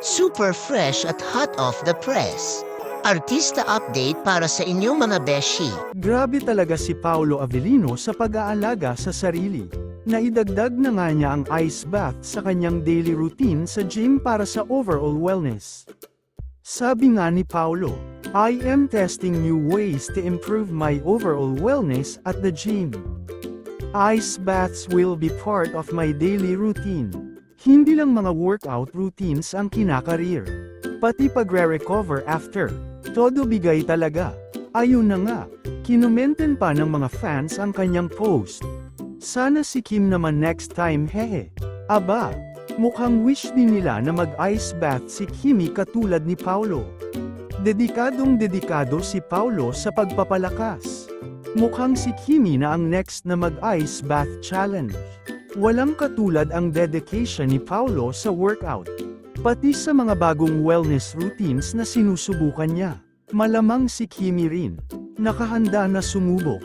Super fresh at hot off the press. Artista update para sa inyong mga beshi. Grabe talaga si Paolo Avellino sa pag-aalaga sa sarili. Naidagdag na nga niya ang ice bath sa kanyang daily routine sa gym para sa overall wellness. Sabi nga ni Paolo, "I am testing new ways to improve my overall wellness at the gym. Ice baths will be part of my daily routine." Hindi lang mga workout routines ang kinakareer, pati pagre-recover after. Todo bigay talaga. Ayun na nga, kinumenten pa ng mga fans ang kanyang post. Sana si Kim naman next time hehe. Aba, mukhang wish din nila na mag-ice bath si Kimi katulad ni Paolo. Dedikadong dedikado si Paolo sa pagpapalakas. Mukhang si Kimi na ang next na mag-ice bath challenge. Walang katulad ang dedication ni Paolo sa workout, pati sa mga bagong wellness routines na sinusubukan niya. Malamang si Kimi rin, nakahanda na sumubok.